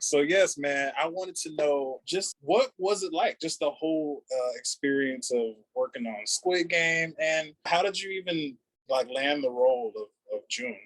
So yes, man, I wanted to know just what was it like, just the whole experience of working on Squid Game, and how did you even like land the role of June?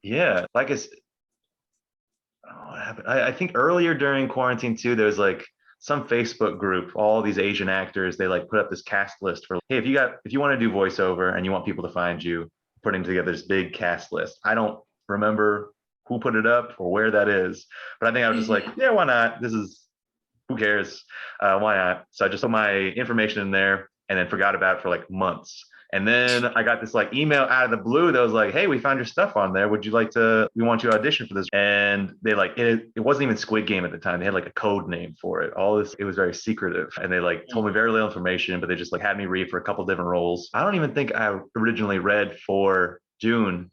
Yeah, like what happened? I think earlier during quarantine too, there was like some Facebook group, all these Asian actors, they like put up this cast list for, hey, if you want to do voiceover and you want people to find you, putting together this big cast list. I don't remember who put it up or where that is, but I think I was just like, yeah, why not? Who cares? Why not? So I just put my information in there and then forgot about it for like months. And then I got this like email out of the blue that was like, hey, we found your stuff on there. We want you to audition for this. And they like, it wasn't even Squid Game at the time. They had like a code name for it. All this, it was very secretive. And they like told me very little information, but they just like had me read for a couple different roles. I don't even think I originally read for June,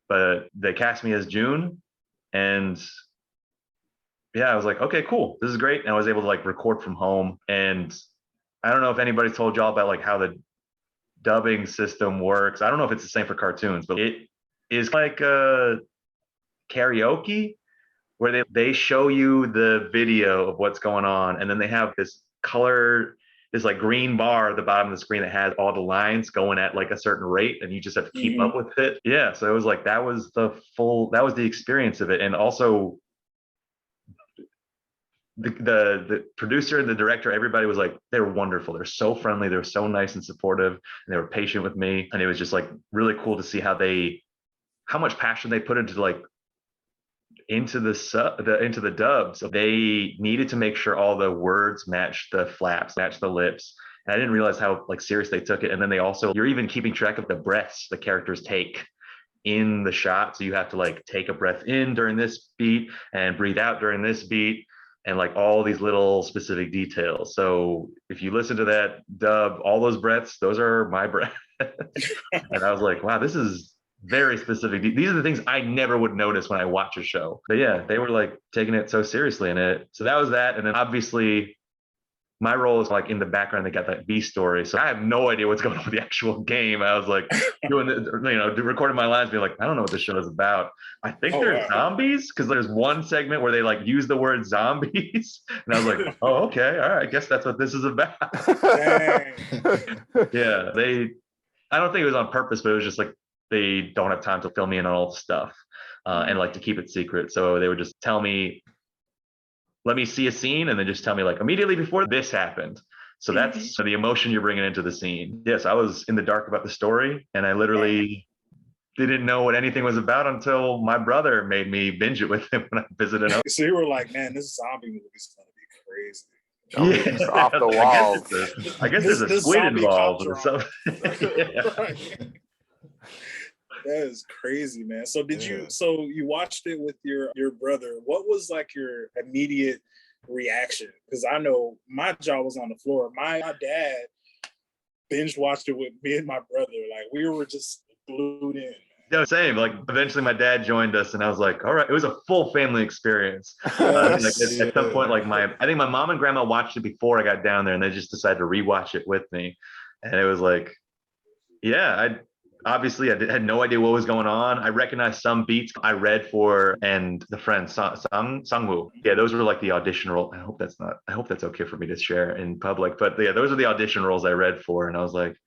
but they cast me as June. And yeah, I was like, okay, cool. This is great. And I was able to like record from home. And I don't know if anybody's told y'all about like how the dubbing system works. I don't know if it's the same for cartoons, but it is like a karaoke where they show you the video of what's going on, and then they have this like green bar at the bottom of the screen that has all the lines going at like a certain rate, and you just have to keep up with it. Yeah, so it was like that was the experience of it. And also the producer and the director, everybody was like, they were wonderful. They're so friendly. They were so nice and supportive, and they were patient with me. And it was just like really cool to see how much passion they put into like into the dub. So they needed to make sure all the words matched the flaps, matched the lips. And I didn't realize how like serious they took it. And then you're even keeping track of the breaths the characters take in the shot. So you have to like take a breath in during this beat and breathe out during this beat, and like all these little specific details. So if you listen to that dub, all those breaths, those are my breaths. And I was like, wow, this is very specific. These are the things I never would notice when I watch a show. But yeah, they were like taking it so seriously in it. So that was that. And then obviously my role is like in the background. They got that B story. So I have no idea what's going on with the actual game. I was like recording my lines, being like, I don't know what this show is about. I think there's zombies, because there's one segment where they like use the word zombies. And I was like, oh, okay. All right. I guess that's what this is about. Yeah. I don't think it was on purpose, but it was just like, they don't have time to fill me in on all the stuff and like to keep it secret. So they would just tell me, let me see a scene, and then just tell me like immediately before this happened. So that's the emotion you're bringing into the scene. Yes, I was in the dark about the story, and I literally didn't know what anything was about until my brother made me binge it with him when I visited him. So you were like, man, this zombie movie is going to be crazy. Yeah, off the walls. I guess there's a squid involved or something. That is crazy, man. So you watched it with your brother. What was like your immediate reaction? Because I know my jaw was on the floor. My dad binge watched it with me and my brother. Like we were just glued in. Yeah, same. Like eventually my dad joined us, and I was like, all right, it was a full family experience. At some point, like I think my mom and grandma watched it before I got down there, and they just decided to rewatch it with me. And it was like, yeah, Obviously, I had no idea what was going on. I recognized some beats I read for, and the friend Sangwoo. Yeah, those were like the audition role. I hope that's okay for me to share in public. But yeah, those are the audition roles I read for, and I was like,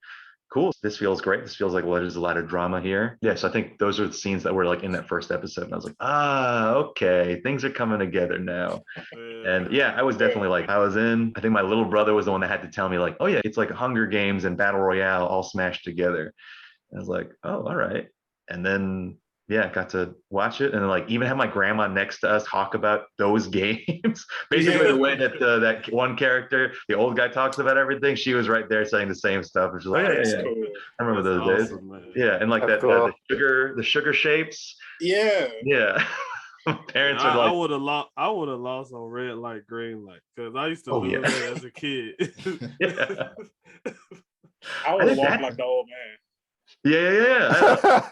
cool. This feels great. This feels like, well, there's a lot of drama here. Yeah, so I think those are the scenes that were like in that first episode, and I was like, okay, things are coming together now. And yeah, I was definitely like, I think my little brother was the one that had to tell me like, oh yeah, it's like Hunger Games and Battle Royale all smashed together. I was like, oh, all right. And then, yeah, got to watch it, and like even have my grandma next to us talk about those games. Basically, the way that that one character, the old guy, talks about everything, she was right there saying the same stuff. Which is like, cool. I remember those days. Man. Yeah, and like that's that cool. the sugar shapes. Yeah. Parents are like, I would have lost on red light, green light, because I used to do that as a kid. I would have walked like the old man. Yeah.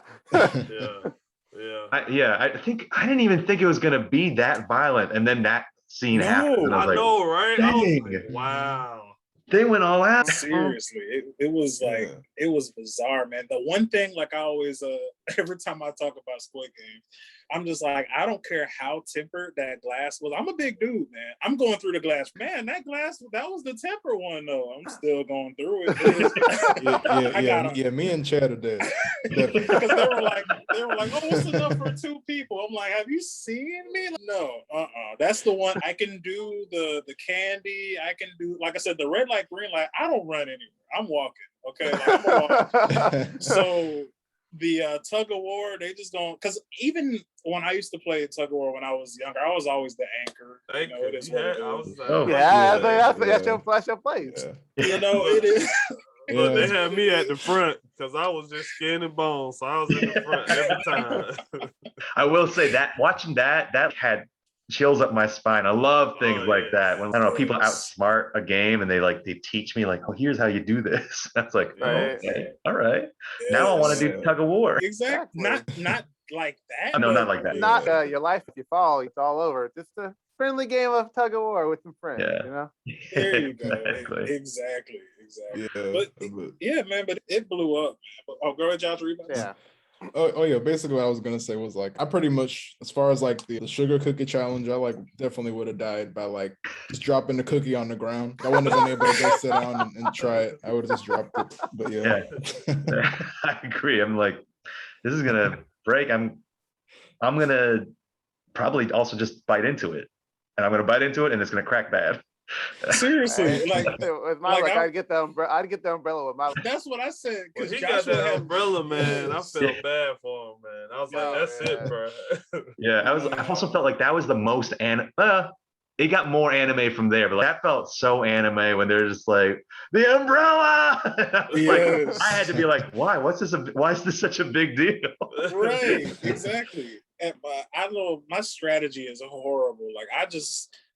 I think I didn't even think it was gonna be that violent, and then that scene happened. And I know, right? I was like, wow. They went all out. Seriously, it was like it was bizarre, man. The one thing, like I always every time I talk about Squid Game, I'm just like, I don't care how tempered that glass was. I'm a big dude, man. I'm going through the glass. Man, that glass, that was the tempered one, though. I'm still going through it. Yeah. Me and Chad are dead. Because they were like, oh, what's enough for 2 people? I'm like, have you seen me? No, that's the one. I can do the candy. I can do, like I said, the red light, green light. I don't run anywhere. I'm walking. Okay, like, I'm walking. So the tug of war, they just don't. Because even when I used to play tug of war when I was younger, I was always the anchor. You know, it is what it is. That's your place. You know, it is. But they had me at the front because I was just skin and bones, so I was in the front every time. I will say that watching that had chills up my spine. I love things like that. When I don't know, people outsmart a game and they teach me like, oh, here's how you do this. That's like, okay, all right. Yes. Now I want to do tug of war. Exactly. Not like that. No, not like that. Not your life. If you fall, it's all over. Just a friendly game of tug of war with some friends. Yeah. You know. There you go. Exactly. Yeah. But man, but it blew up. Oh, go ahead, Josh. Yeah. Oh yeah, basically what I was gonna say was like I pretty much, as far as like the sugar cookie challenge, I like definitely would have died by like just dropping the cookie on the ground. I wouldn't have been able to go sit down and try it. I would have just dropped it. But yeah. I agree. I'm like, this is gonna break. I'm gonna probably also just bite into it, and I'm gonna bite into it, and it's gonna crack bad. Seriously, with my luck, I'd get the umbrella with my. That's what I said. Because he got that umbrella, man. I felt bad for him, man. I was like, that's it, bro. Yeah, I also felt like that was the most it got more anime from there, but like, that felt so anime when they're just like the umbrella. Like, I had to be like, why? Why is this such a big deal? Right, exactly. And I know my strategy is horrible. Like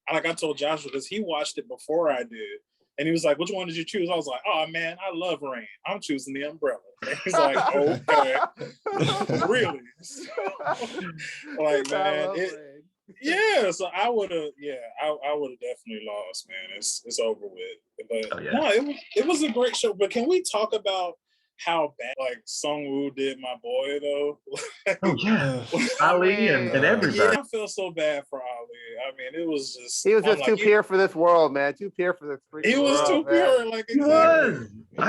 I told Joshua, because he watched it before I did. And he was like, which one did you choose? I was like, oh man, I love rain. I'm choosing the umbrella. And he's like, okay. Really? Like, man, so I would have definitely lost, man. It's over with. But no, it was a great show. But can we talk about how bad like Sung-woo did my boy though? Oh yeah, Ali and everybody. Yeah, I feel so bad for Ali. I mean, it was just he was just too pure for this world, man. Too pure for this freaking He was world, too pure, like exactly.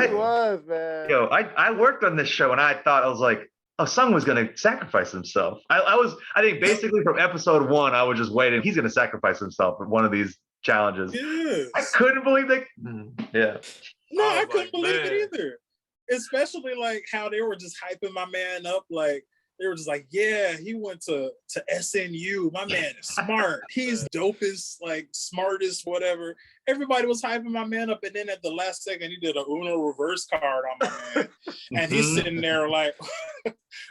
He was, man. Yo, I worked on this show and I was like, oh, Sung was gonna sacrifice himself. I think basically from episode 1, I was just waiting. He's gonna sacrifice himself for one of these challenges. Yes. I couldn't believe that. Yeah. No, I couldn't believe it either. Especially like how they were just hyping my man up, like they were just like, yeah, he went to SNU. My man is smart. He's dopest, like smartest, whatever. Everybody was hyping my man up, and then at the last second, he did a Uno reverse card on my man, and he's sitting there like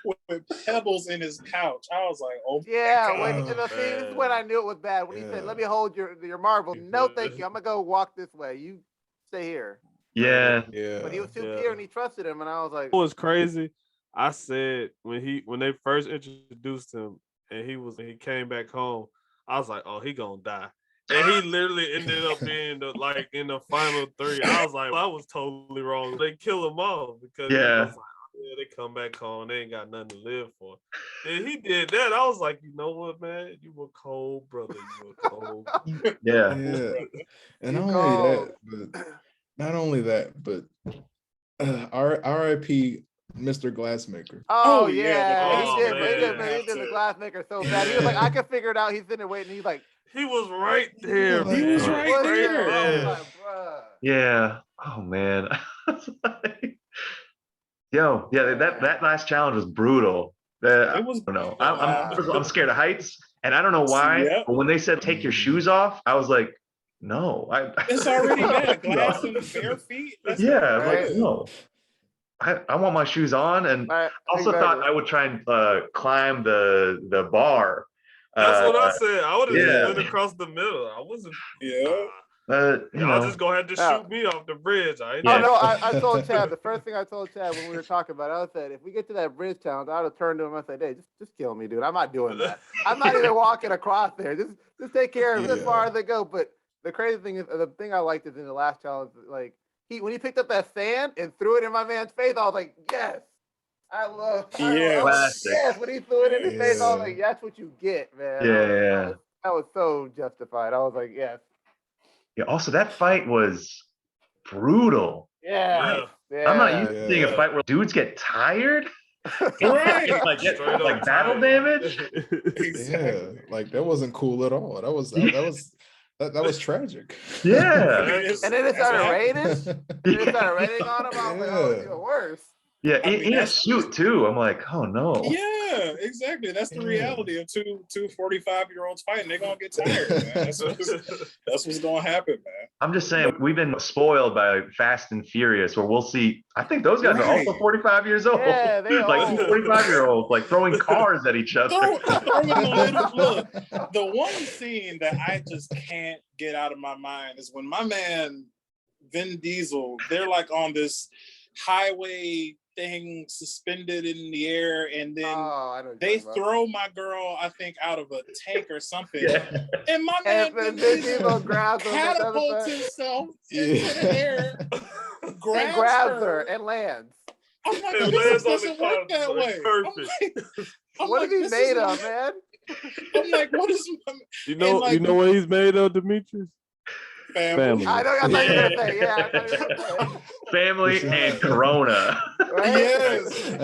with pebbles in his couch. I was like, oh yeah. This is when I knew it was bad. When he said, "Let me hold your marble." No, thank you. I'm gonna go walk this way. You stay here. Yeah. But he was too pure and he trusted him, and I was like, it was crazy. I said when they first introduced him and he came back home, I was like, oh, he gonna die. And he literally ended up being in the final 3. I was like, well, I was totally wrong. They kill him off because they come back home, they ain't got nothing to live for. And he did that. I was like, you know what, man? You were cold, brother. You were cold. Yeah. And not only that, but R.I.P. Mr. Glassmaker. Oh yeah. He did the Glassmaker so bad. He was like, I can figure it out. He's sitting there waiting. He's like, he was right there. He was right there. Like, yeah. Oh man. Yo, yeah, that last challenge was brutal. I don't know. I'm scared of heights, and I don't know why. Yep. But when they said take your shoes off, I was like, no. It's already bad. Glass and bare feet. Like no. I want my shoes on, and also thought I would try and climb the bar. That's what I said. I would have been across the middle. I wasn't. Y'all just gonna have to shoot me off the bridge. I told Chad, the first thing I told Chad when we were talking about it, I said, if we get to that bridge challenge, I would have turned to him and said, hey, just kill me, dude. I'm not doing that. I'm not even walking across there. Just take care of it as far as they go. But the crazy thing is, the thing I liked is in the last challenge, like when he picked up that sand and threw it in my man's face, I was like, yes. I love. Classic. Yes, when he threw it in his face, I was like, "That's what you get, man." Yeah. That was so justified. I was like, "Yes." Yeah. Also, that fight was brutal. Yeah. I'm not used to seeing a fight where dudes get tired. Right. Like get Straight up like battle tired. damage. Exactly. Like that wasn't cool at all. That was tragic. Yeah. And then it started raining. It started raining on him. I was like, "Oh, it's even worse." Yeah, I mean, in a suit too. I'm like, oh no. Yeah, exactly. That's the reality of two 45-year-olds fighting. They're gonna get tired, man. That's what's gonna happen, man. I'm just saying we've been spoiled by Fast and Furious, where we'll see. I think those guys are also 45 years old. Yeah, they like old. 45-year-olds, like throwing cars at each other. Look, the one scene that I just can't get out of my mind is when my man Vin Diesel, they're like on this highway thing suspended in the air, and then they throw my girl, I think, out of a tank or something. And my man Vin Diesel catapults himself into the air, grabs her and lands. I'm like, this doesn't work that way. Perfect. What is he made of, man? I'm like, what is? You know what he's made of, Dmitri? Family. I thought you were gonna say, yeah. Family and Corona. Right? Yes.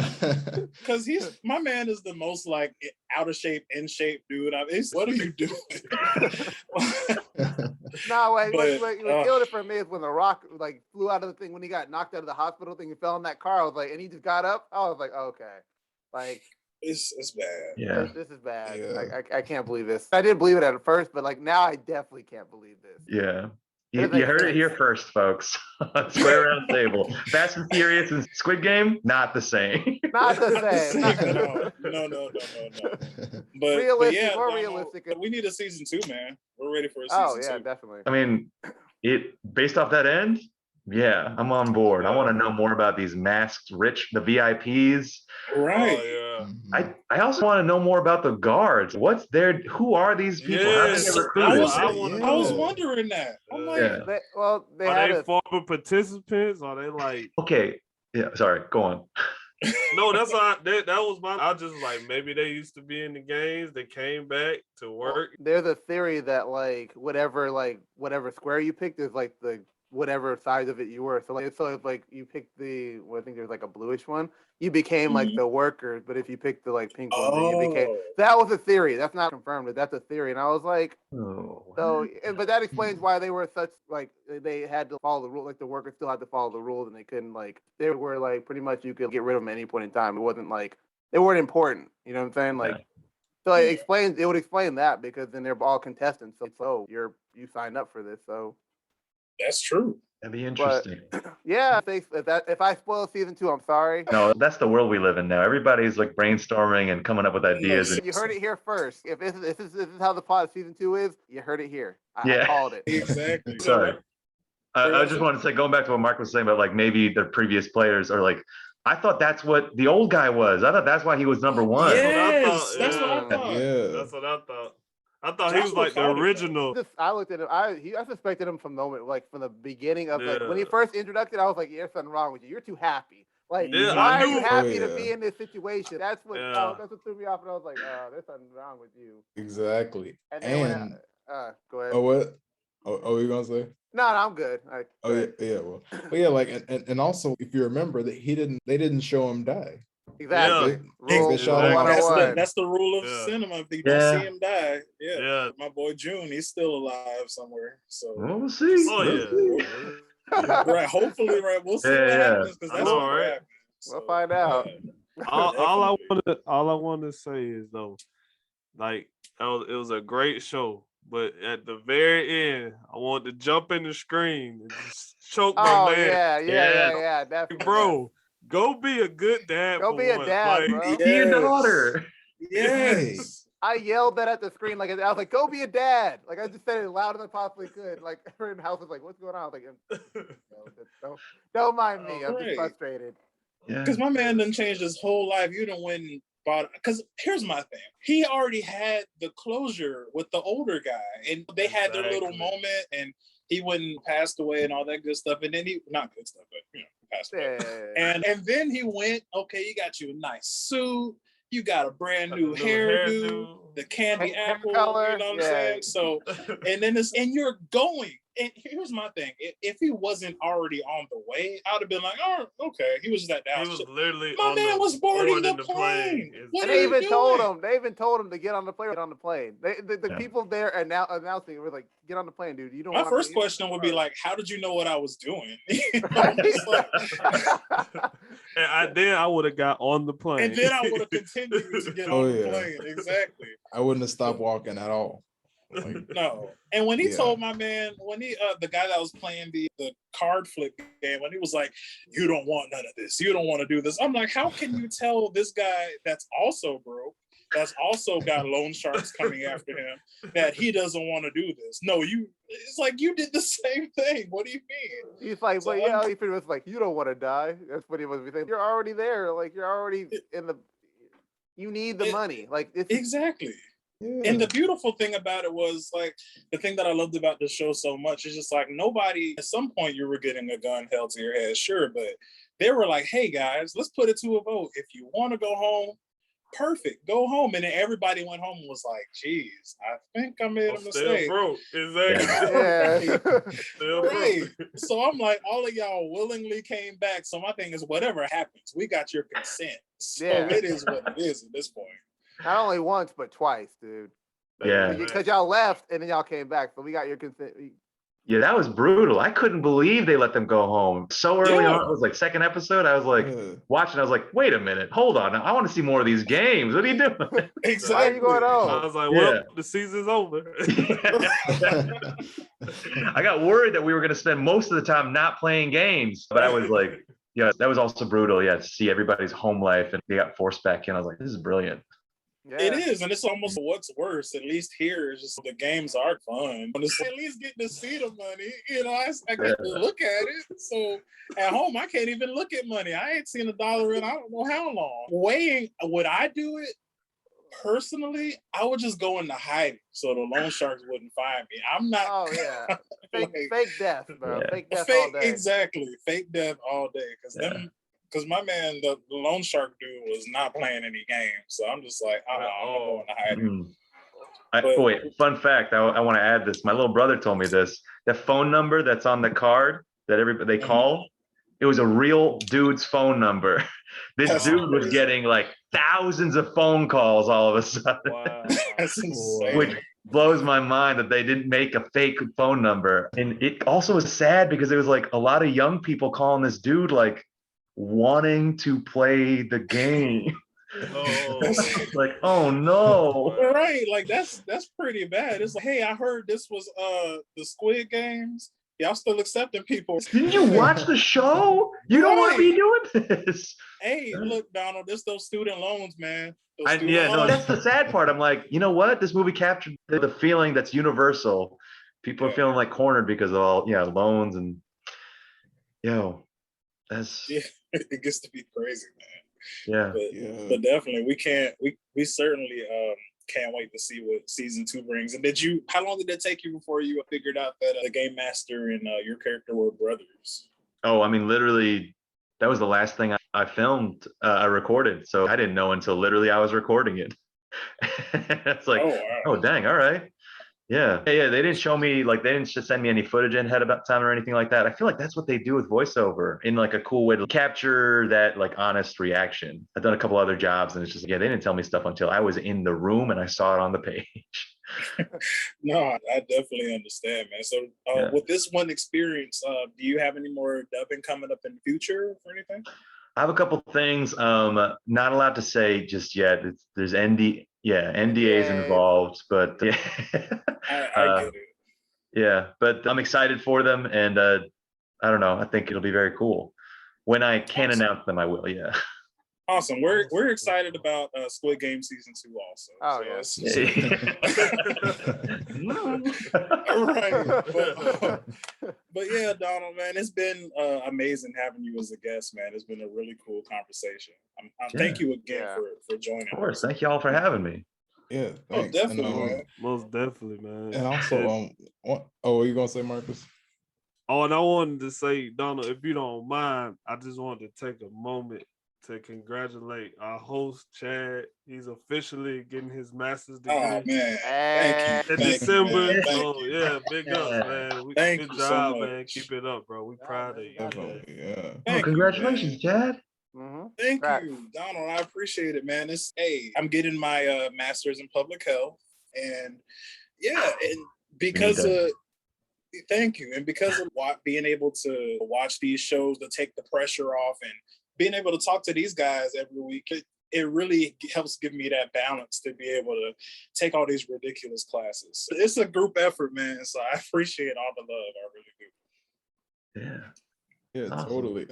Because my man is the most like out of shape, in shape dude. What are you doing? No, what killed it for me is when The Rock like flew out of the thing, when he got knocked out of the hospital thing and fell in that car. I was like, and he just got up. I was like, okay, like it's bad. Yeah, this is bad. Yeah. Like, I can't believe this. I didn't believe it at first, but like now I definitely can't believe this. Yeah. You heard it here first, folks. Square round table. Fast and Furious and Squid Game, not the same. Not the same. No. Realistic, more realistic. We need a season 2, man. We're ready for a season 2. Definitely. I mean, based off that end, yeah, I'm on board. I want to know more about these masked rich, the VIPs. Right. Oh, yeah. I also want to know more about the guards. Who are these people? Yes. How do they recruit? I was wondering that. I'm like, are they former participants? Are they like? Okay, yeah. Sorry, go on. No, that's that was I just like, maybe they used to be in the games. They came back to work. There's a theory that like whatever square you picked is like the whatever size of it you were. So if like you picked I think there's like a bluish one, you became like the workers. But if you picked the like pink one, then you became. That was a theory. That's not confirmed, but that's a theory. And I was like, but that explains why they were such like they had to follow the rule. Like the workers still had to follow the rules, and they couldn't like they were like pretty much you could get rid of them at any point in time. It wasn't like they weren't important. You know what I'm saying? Like. So it would explain that, because then they're all contestants. So you signed up for this. So that's true. That'd be interesting. But, yeah, if I spoil season 2, I'm sorry. No, that's the world we live in now. Everybody's like brainstorming and coming up with ideas. You heard it here first. If this is how the plot of season 2 is, you heard it here. I called it. Exactly. Sorry. I just wanted to say, going back to what Mark was saying about like maybe the previous players are like, I thought that's what the old guy was. I thought that's why he was number 1. Yes, that's what I thought. Yeah. That's what I thought. I thought he was like the original. I looked at him. I suspected him from the beginning of like when he first introduced it. I was like, "There's something wrong with you. You're too happy. Like, why are you happy to be in this situation?" That's what threw me off. And I was like, "There's something wrong with you." Exactly. And then go ahead. Oh, what? Oh, you gonna say? No, I'm good. Well, like, and also, if you remember that they didn't show him die. Exactly. That's the rule of cinema. If you don't see him die, my boy June, he's still alive somewhere. So we'll see. Right. Hopefully, right. We'll see what happens, because that's what happens. We'll find out. All I want to say is though, like it was a great show. But at the very end, I wanted to jump in the screen and just choke my man. Yeah, definitely. Bro, go be a good dad. Go be a dad, bro. Be your daughter. Yes. I yelled that at the screen. Like, I was like, "Go be a dad!" Like, I just said it as loud as I possibly could. Like, everyone in the house was like, "What's going on?" I was like, don't mind me. I'm just frustrated. Because my man done changed his whole life. You done went and bought. Because here's my thing. He already had the closure with the older guy, and they had their little moment, and he went and passed away and all that good stuff. And then not good stuff, but passed away. And then he went, okay, you got you a nice suit, you got a brand new hairdo, the candy apple, color, you know what I'm saying? So, and then and you're going. And here's my thing: if he wasn't already on the way, I'd have been like, "Oh, okay." He was just that down. He was literally my man was boarding the plane. And they even told him. They even told him to get on the plane. Get on the plane. The people there are now announcing. We're like, "Get on the plane, dude. You don't." My first question would be like, "How did you know what I was doing?" And then I would have got on the plane. And then I would have continued to get on the plane. Exactly. I wouldn't have stopped walking at all. Like, no. And when he told my man, when he the guy that was playing the card flip game, when he was like, "You don't want none of this, you don't want to do this," I'm like, how can you tell this guy that's also broke, that's also got loan sharks coming after him, that he doesn't want to do this? No, it's like you did the same thing. What do you mean? He's like, so, he pretty much like, you don't want to die. That's what he was saying. You're already there. Like, you're already in the. You need the money. Like, exactly. Yeah. And the beautiful thing about it was, like, the thing that I loved about the show so much is just like nobody, at some point you were getting a gun held to your head, sure, but they were like, "Hey guys, let's put it to a vote. If you want to go home, perfect, go home." And then everybody went home and was like, "Geez, I think I made a mistake." Still broke. Exactly. Still broke. So I'm like, all of y'all willingly came back. So my thing is, whatever happens, we got your consent. So it is what it is at this point. Not only once, but twice, dude. Yeah. Because y'all left and then y'all came back, so we got your consent. Yeah, that was brutal. I couldn't believe they let them go home so early on. It was like second episode. I was like watching. I was like, wait a minute, hold on. I want to see more of these games. What are you doing? Exactly. Why are you going home? I was like, well, the season's over. I got worried that we were going to spend most of the time not playing games, but I was like, yeah, that was also brutal. Yeah, to see everybody's home life and they got forced back in. I was like, this is brilliant. Yeah. It is, and it's almost what's worse. At least here, it's just the games are fun. At least getting to see the money, I get to look at it. So at home, I can't even look at money. I ain't seen $1 in I don't know how long. Would I do it personally? I would just go into hiding so the loan sharks wouldn't find me. I'm not. Oh yeah, fake death, bro. Yeah. Fake death all day. Exactly, fake death all day. Because my man, the loan shark dude, was not playing any games. So I'm just like, I'm going to hide. Wait, fun fact. I want to add this. My little brother told me this. The phone number that's on the card that everybody they call, it was a real dude's phone number. This dude was getting like thousands of phone calls all of a sudden. Wow. That's insane. Which blows my mind that they didn't make a fake phone number. And it also was sad because it was like a lot of young people calling this dude like wanting to play the game. Like, oh no. Right, like that's pretty bad. It's like, hey, I heard this was the Squid Games. Y'all still accepting people. Didn't you watch the show? You don't want to be doing this. Hey, look, Donald, this those student loans, man. That's the sad part. I'm like, you know what? This movie captured the feeling that's universal. People are feeling like cornered because of all loans and that's it gets to be crazy, man. Yeah. But definitely we certainly can't wait to see what season 2 brings. And how long did it take you before you figured out that the game master and your character were brothers? Oh, I mean, literally, that was the last thing I filmed, I recorded. So I didn't know until literally I was recording it. It's like, oh, dang, all right. Yeah. They didn't show me, like, they didn't just send me any footage ahead of time or anything like that. I feel like that's what they do with voiceover in like a cool way to capture that like honest reaction. I've done a couple other jobs and it's just, they didn't tell me stuff until I was in the room and I saw it on the page. No, I definitely understand, man. So with this one experience, do you have any more dubbing coming up in the future or anything? I have a couple things, not allowed to say just yet. There's NDAs involved, but I get it. Yeah, but I'm excited for them, and I don't know. I think it'll be very cool. When I can announce them, I will. Yeah. Awesome. We're excited about Squid Game season 2 also. Oh Right. But yeah, Donald, man, it's been amazing having you as a guest, man. It's been a really cool conversation. Thank you again for joining. Of course. Thank you all for having me. Yeah. Thanks. Definitely, man. Most definitely, man. And also, what are you gonna say, Marcus? Oh, and I wanted to say, Donald, if you don't mind, I just wanted to take a moment to congratulate our host, Chad. He's officially getting his master's degree. Oh man, Hey. thank you. In Thank December. you, man. So Thank you. yeah, big ups, man. Thank Good you so job, much. man. Keep it up, bro. We proud of you. Definitely, yeah. Oh, Thank congratulations, you, man. Chad. Mm-hmm. Thank Right. you, Donald. I appreciate it, man. I'm getting my master's in public health, and yeah, and because of thank you, and because of being able to watch these shows to take the pressure off, and being able to talk to these guys every week, it really helps give me that balance to be able to take all these ridiculous classes. It's a group effort, man. So I appreciate all the love. I really do. Yeah. Yeah, Awesome. totally.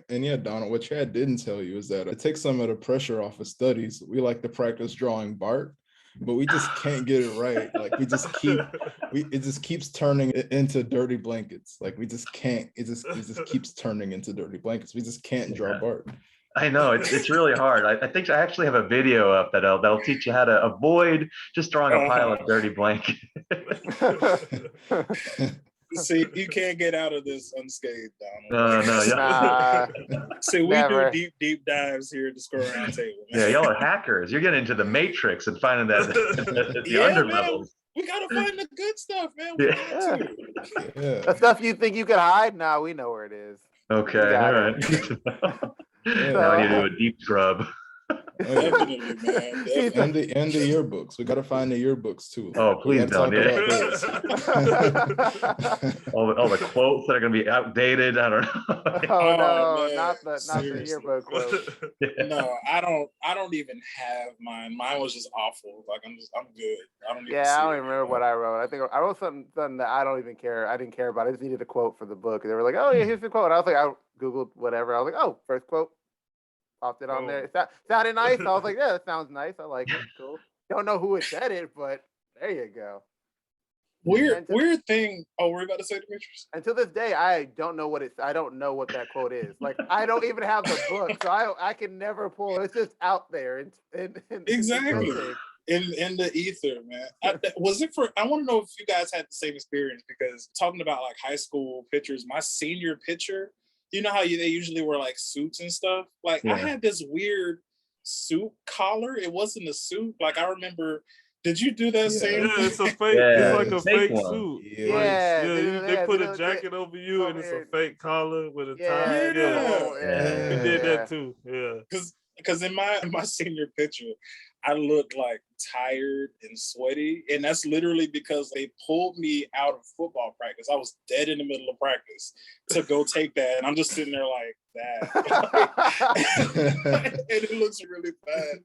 And yeah, Donald, what Chad didn't tell you is that it takes some of the pressure off of studies. We like to practice drawing Bart, but we just can't get it right. Like it just keeps turning into dirty blankets. Like we just can't, it just keeps turning into dirty blankets. We just can't draw Bart. I know it's really hard. I think I actually have a video up that'll teach you how to avoid just drawing a pile of dirty blankets. See, you can't get out of this unscathed, Donald. No. See, we never. do deep dives here at the Square Round Table. Man. Yeah, y'all are hackers. You're getting into the matrix and finding that the under levels. We gotta find the good stuff, man. We got to. Yeah. The stuff you think you could hide, now we know where it is. Okay, all right. Now I need to do a deep scrub. Definitely, man. Definitely. And the yearbooks. We gotta find the yearbooks too. Oh, please don't. All the quotes that are gonna be outdated. I don't know. Oh no, man. not the yearbook quote. No, I don't even have mine. Mine was just awful. Like I'm good. I don't even remember what I wrote. I think I wrote something that I don't even care. I didn't care about. I just needed a quote for the book. And they were like, "Oh yeah, here's the quote." And I was like, I Googled whatever. I was like, "Oh, first quote." Popped it on there. It sounded nice. I was like, "Yeah, that sounds nice. I like it. Cool." Don't know who had said it, but there you go. Weird thing. Oh, we're about to say Dmitri. And to this day, I don't know what I don't know what that quote is. Like, I don't even have the book, so I can never pull it. It's just out there. Exactly. In the ether, man. I want to know if you guys had the same experience, because talking about like high school pictures, my senior picture, you know how they usually wear like suits and stuff? Like I had this weird suit collar. It wasn't a suit. Like I remember, did you do that same? Yeah, it's a fake. It's like a fake suit. They put a jacket over you, and it's a fake collar with a tie. We did that too. Yeah, because in my senior picture, I looked like tired and sweaty, and that's literally because they pulled me out of football practice. I was dead in the middle of practice to go take that, and I'm just sitting there like that, and it looks really bad.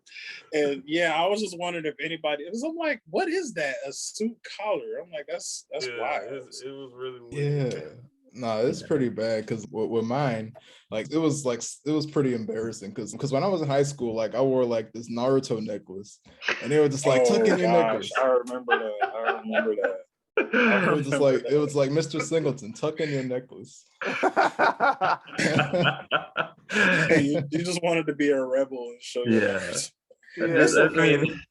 And yeah, I was just wondering if anybody, because I'm like, what is that? A suit collar? I'm like, that's wild. It was really weird. Yeah. No, it's pretty bad, because with mine, like it was pretty embarrassing, because when I was in high school, like I wore like this Naruto necklace, and they were just like, tuck in your necklace. I remember that. It was like Mr. Singleton, tuck in your necklace. you just wanted to be a rebel and show your I mean,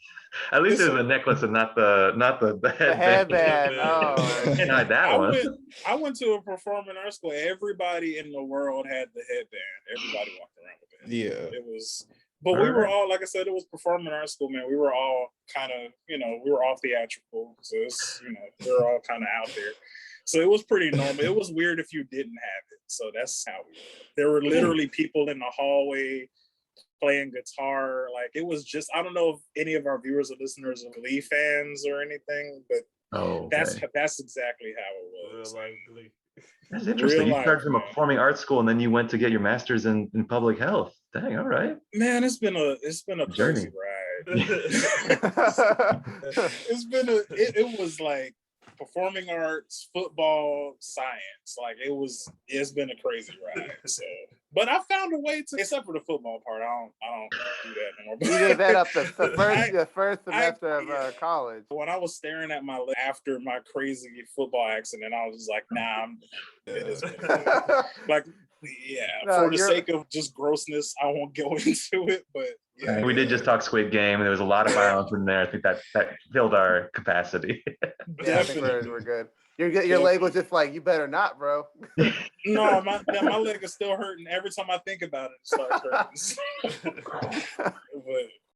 at least it was a necklace and not the headband. Oh, I can't hide that one. I went to a performing arts school. Everybody in the world had the headband. Everybody walked around with it. Yeah, it was. But we were all, like I said, it was performing arts school, man. We were all kind of, we were all theatrical, so it's, we were all kind of out there. So it was pretty normal. It was weird if you didn't have it. So that's how we were. There were literally people in the hallway playing guitar. Like it was just, I don't know if any of our viewers or listeners are Glee fans or anything, but that's exactly how it was. That's interesting. You started from a performing arts school and then you went to get your master's in public health. Dang, all right. Man, it's been a journey. crazy ride. It was like performing arts, football, science. Like it's been a crazy ride. So, but I found a way to, except for the football part, I don't do that anymore. You gave that up the first semester of college. When I was staring at my leg after my crazy football accident, I was just like, nah, it is like, for the sake of just grossness, I won't go into it, but yeah. We did just talk Squid Game, and there was a lot of violence in there. I think that filled our capacity. Yeah, I think we're good. Your leg was just like, you better not, bro. No, my leg is still hurting every time I think about it. It starts hurting.